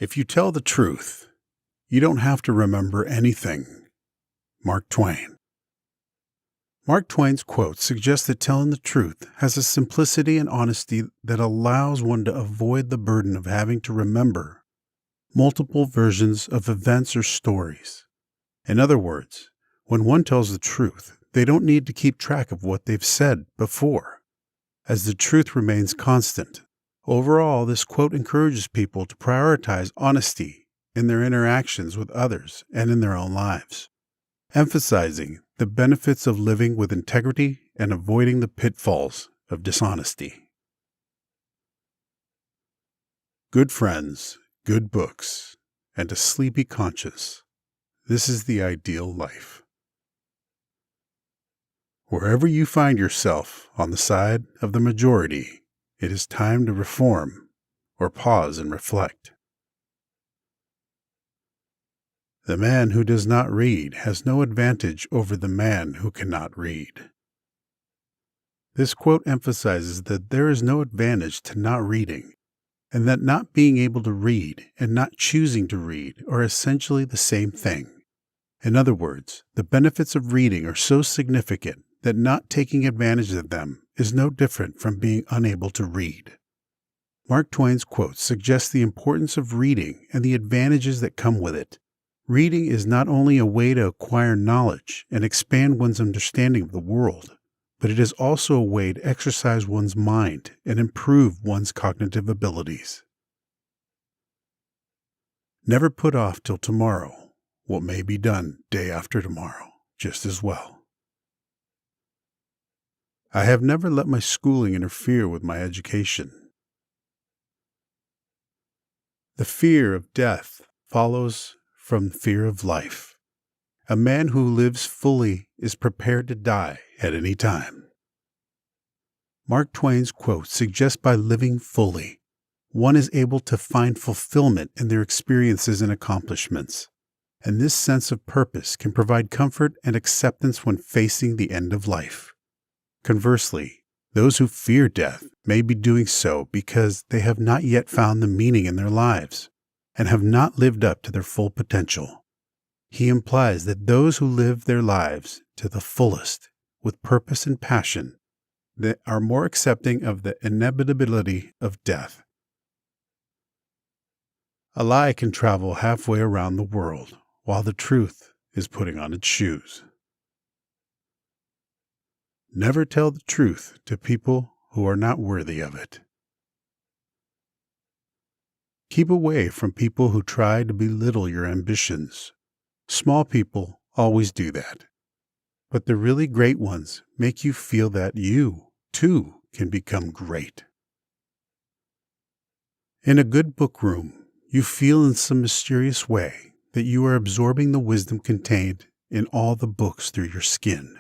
If you tell the truth, you don't have to remember anything. Mark Twain. Mark Twain's quote suggests that telling the truth has a simplicity and honesty that allows one to avoid the burden of having to remember multiple versions of events or stories. In other words, when one tells the truth, they don't need to keep track of what they've said before, as the truth remains constant. Overall, this quote encourages people to prioritize honesty in their interactions with others and in their own lives, emphasizing the benefits of living with integrity and avoiding the pitfalls of dishonesty. Good friends, good books, and a sleepy conscience. This is the ideal life. Wherever you find yourself on the side of the majority, it is time to reform or pause and reflect. The man who does not read has no advantage over the man who cannot read. This quote emphasizes that there is no advantage to not reading, and that not being able to read and not choosing to read are essentially the same thing. In other words, the benefits of reading are so significant that not taking advantage of them is no different from being unable to read. Mark Twain's quote suggests the importance of reading and the advantages that come with it. Reading is not only a way to acquire knowledge and expand one's understanding of the world, but it is also a way to exercise one's mind and improve one's cognitive abilities. Never put off till tomorrow what may be done day after tomorrow just as well. I have never let my schooling interfere with my education. The fear of death follows from fear of life. A man who lives fully is prepared to die at any time. Mark Twain's quote suggests by living fully, one is able to find fulfillment in their experiences and accomplishments, and this sense of purpose can provide comfort and acceptance when facing the end of life. Conversely, those who fear death may be doing so because they have not yet found the meaning in their lives and have not lived up to their full potential. He implies that those who live their lives to the fullest with purpose and passion that are more accepting of the inevitability of death. A lie can travel halfway around the world while the truth is putting on its shoes. Never tell the truth to people who are not worthy of it. Keep away from people who try to belittle your ambitions. Small people always do that. But the really great ones make you feel that you, too, can become great. In a good book room, you feel in some mysterious way that you are absorbing the wisdom contained in all the books through your skin,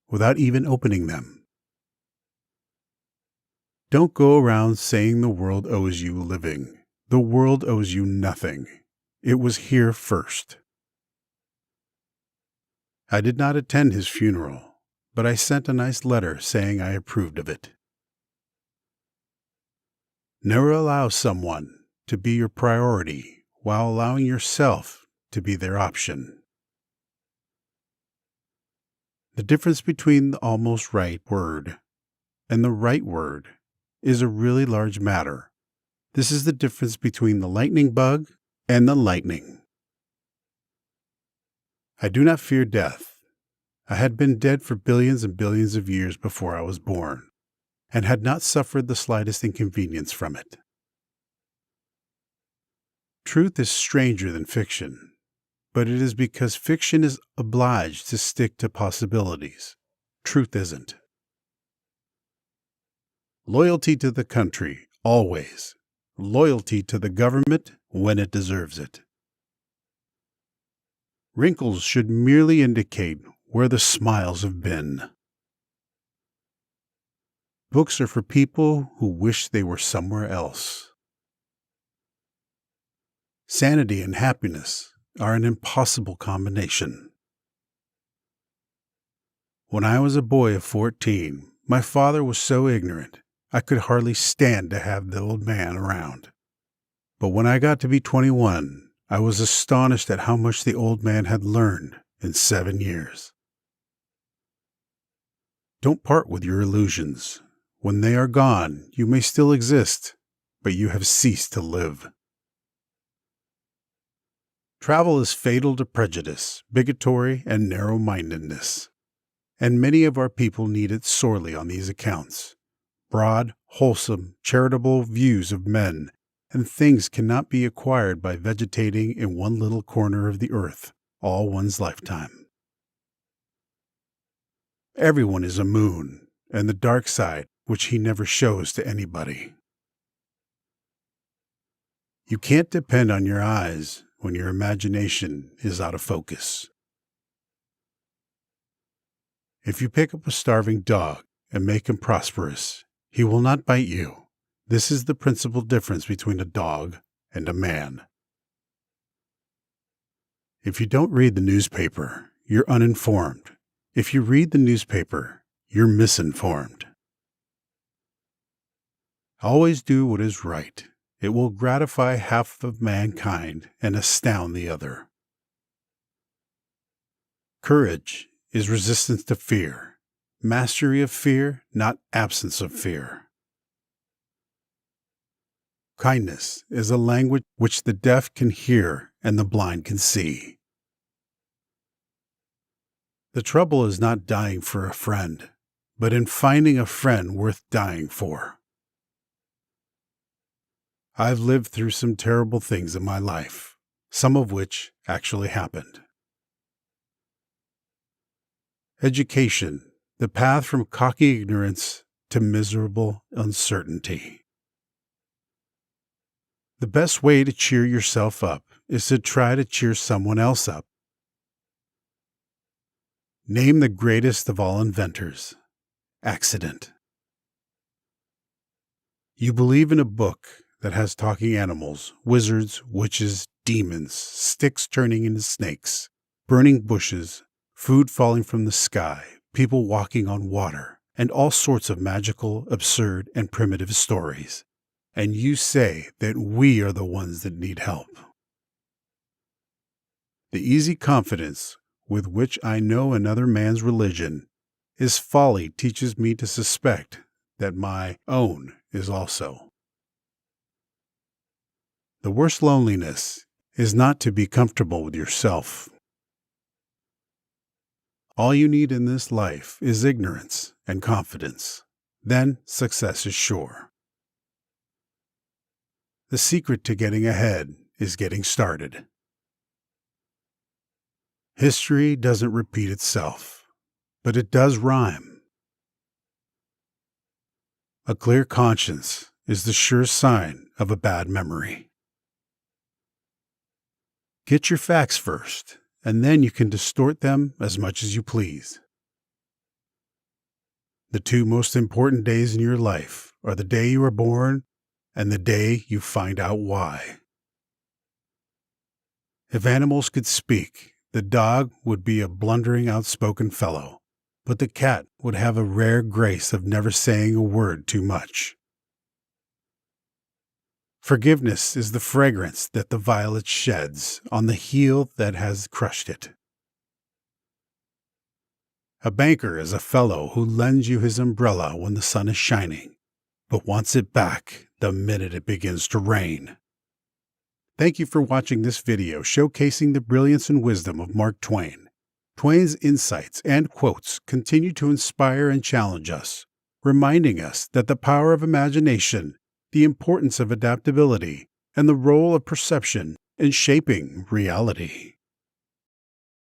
without even opening them. Don't go around saying the world owes you a living. The world owes you nothing. It was here first. I did not attend his funeral, but I sent a nice letter saying I approved of it. Never allow someone to be your priority while allowing yourself to be their option. The difference between the almost right word and the right word is a really large matter. This is the difference between the lightning bug and the lightning. I do not fear death. I had been dead for billions and billions of years before I was born, and had not suffered the slightest inconvenience from it. Truth is stranger than fiction, but it is because fiction is obliged to stick to possibilities. Truth isn't. Loyalty to the country, always. Loyalty to the government when it deserves it. Wrinkles should merely indicate where the smiles have been. Books are for people who wish they were somewhere else. Sanity and happiness are an impossible combination. When I was a boy of 14, my father was so ignorant I could hardly stand to have the old man around. But when I got to be 21, I was astonished at how much the old man had learned in 7 years. Don't part with your illusions. When they are gone, you may still exist, but you have ceased to live. Travel is fatal to prejudice, bigotry, and narrow-mindedness, and many of our people need it sorely on these accounts. Broad, wholesome, charitable views of men and things cannot be acquired by vegetating in one little corner of the earth all one's lifetime. Everyone is a moon, and the dark side which he never shows to anybody. You can't depend on your eyes when your imagination is out of focus. If you pick up a starving dog and make him prosperous, he will not bite you. This is the principal difference between a dog and a man. If you don't read the newspaper, you're uninformed. If you read the newspaper, you're misinformed. Always do what is right. It will gratify half of mankind and astound the other. Courage is resistance to fear. Mastery of fear, not absence of fear. Kindness is a language which the deaf can hear and the blind can see. The trouble is not dying for a friend, but in finding a friend worth dying for. I've lived through some terrible things in my life, some of which actually happened. Education, the path from cocky ignorance to miserable uncertainty. The best way to cheer yourself up is to try to cheer someone else up. Name the greatest of all inventors. Accident. You believe in a book that has talking animals, wizards, witches, demons, sticks turning into snakes, burning bushes, food falling from the sky, people walking on water, and all sorts of magical, absurd, and primitive stories. And you say that we are the ones that need help. The easy confidence with which I know another man's religion is folly teaches me to suspect that my own is also. The worst loneliness is not to be comfortable with yourself. All you need in this life is ignorance and confidence. Then success is sure. The secret to getting ahead is getting started. History doesn't repeat itself, but it does rhyme. A clear conscience is the sure sign of a bad memory. Get your facts first, and then you can distort them as much as you please. The two most important days in your life are the day you are born and the day you find out why. If animals could speak, the dog would be a blundering, outspoken fellow, but the cat would have a rare grace of never saying a word too much. Forgiveness is the fragrance that the violet sheds on the heel that has crushed it. A banker is a fellow who lends you his umbrella when the sun is shining, but wants it back the minute it begins to rain. Thank you for watching this video showcasing the brilliance and wisdom of Mark Twain. Twain's insights and quotes continue to inspire and challenge us, reminding us that the power of imagination, the importance of adaptability, and the role of perception in shaping reality.